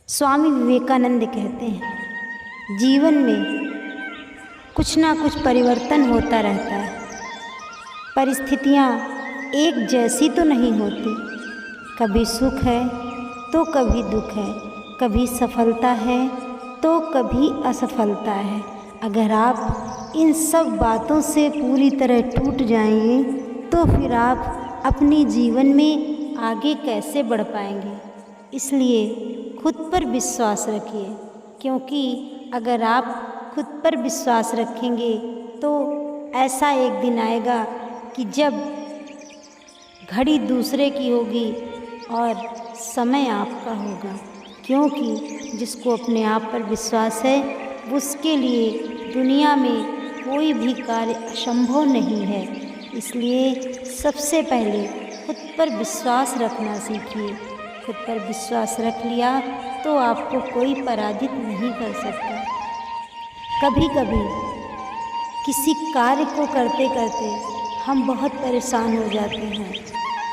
स्वामी विवेकानंद कहते हैं जीवन में कुछ ना कुछ परिवर्तन होता रहता है। परिस्थितियाँ एक जैसी तो नहीं होती, कभी सुख है तो कभी दुख है, कभी सफलता है तो कभी असफलता है। अगर आप इन सब बातों से पूरी तरह टूट जाएंगे तो फिर आप अपनी जीवन में आगे कैसे बढ़ पाएंगे। इसलिए खुद पर विश्वास रखिए, क्योंकि अगर आप खुद पर विश्वास रखेंगे तो ऐसा एक दिन आएगा कि जब घड़ी दूसरे की होगी और समय आपका होगा। क्योंकि जिसको अपने आप पर विश्वास है उसके लिए दुनिया में कोई भी कार्य असंभव नहीं है। इसलिए सबसे पहले खुद पर विश्वास रखना सीखिए। खुद पर विश्वास रख लिया तो आपको कोई पराजित नहीं कर सकता। कभी कभी किसी कार्य को करते करते हम बहुत परेशान हो जाते हैं,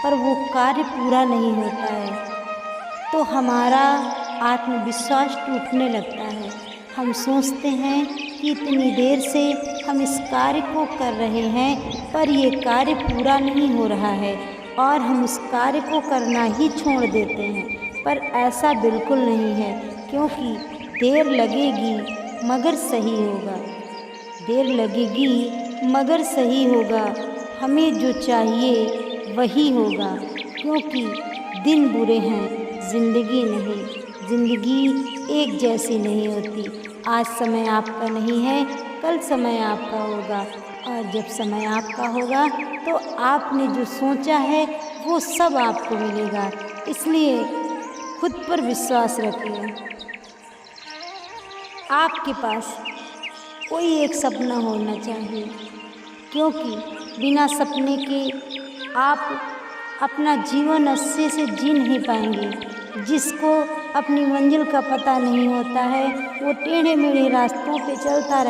पर वो कार्य पूरा नहीं होता है तो हमारा आत्मविश्वास टूटने लगता है। हम सोचते हैं कि इतनी देर से हम इस कार्य को कर रहे हैं पर ये कार्य पूरा नहीं हो रहा है और हम उस कार्य को करना ही छोड़ देते हैं। पर ऐसा बिल्कुल नहीं है, क्योंकि देर लगेगी मगर सही होगा। देर लगेगी मगर सही होगा। हमें जो चाहिए वही होगा, क्योंकि दिन बुरे हैं, ज़िंदगी नहीं। ज़िंदगी एक जैसी नहीं होती। आज समय आपका नहीं है, कल समय आपका होगा, और जब समय आपका होगा तो आपने जो सोचा है वो सब आपको मिलेगा। इसलिए खुद पर विश्वास रखिए। आपके पास कोई एक सपना होना चाहिए, क्योंकि बिना सपने के आप अपना जीवन अच्छे से जी नहीं पाएंगे। जिसको अपनी मंजिल का पता नहीं होता है वो टेढ़े मेढ़े रास्तों पे चलता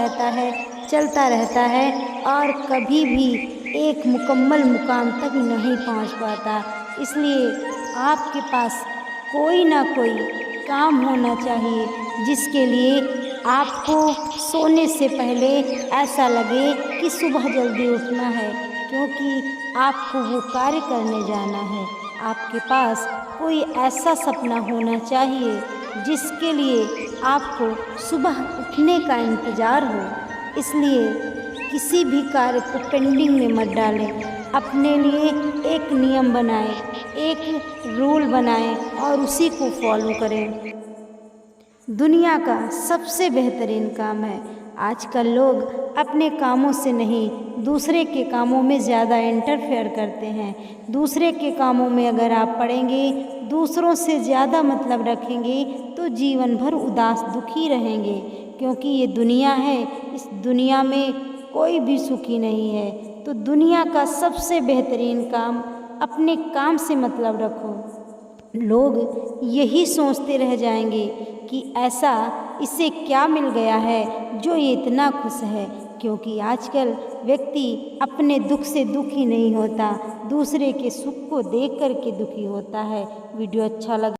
रहता है और कभी भी एक मुकम्मल मुकाम तक नहीं पहुंच पाता। इसलिए आपके पास कोई ना कोई काम होना चाहिए जिसके लिए आपको सोने से पहले ऐसा लगे कि सुबह जल्दी उठना है, क्योंकि आपको वो कार्य करने जाना है। आपके पास कोई ऐसा सपना होना चाहिए जिसके लिए आपको सुबह उठने का इंतज़ार हो। इसलिए किसी भी कार्य को पेंडिंग में मत डालें। अपने लिए एक नियम बनाएं, एक रूल बनाएं और उसी को फॉलो करें। दुनिया का सबसे बेहतरीन काम है। आजकल लोग अपने कामों से नहीं दूसरे के कामों में ज़्यादा इंटरफेयर करते हैं। दूसरे के कामों में अगर आप पड़ेंगे, दूसरों से ज़्यादा मतलब रखेंगे तो जीवन भर उदास दुखी रहेंगे। क्योंकि ये दुनिया है, इस दुनिया में कोई भी सुखी नहीं है। तो दुनिया का सबसे बेहतरीन काम अपने काम से मतलब रखो। लोग यही सोचते रह जाएंगे कि ऐसा इसे क्या मिल गया है जो ये इतना खुश है। क्योंकि आजकल व्यक्ति अपने दुख से दुखी नहीं होता, दूसरे के सुख को देख कर के दुखी होता है। वीडियो अच्छा लगा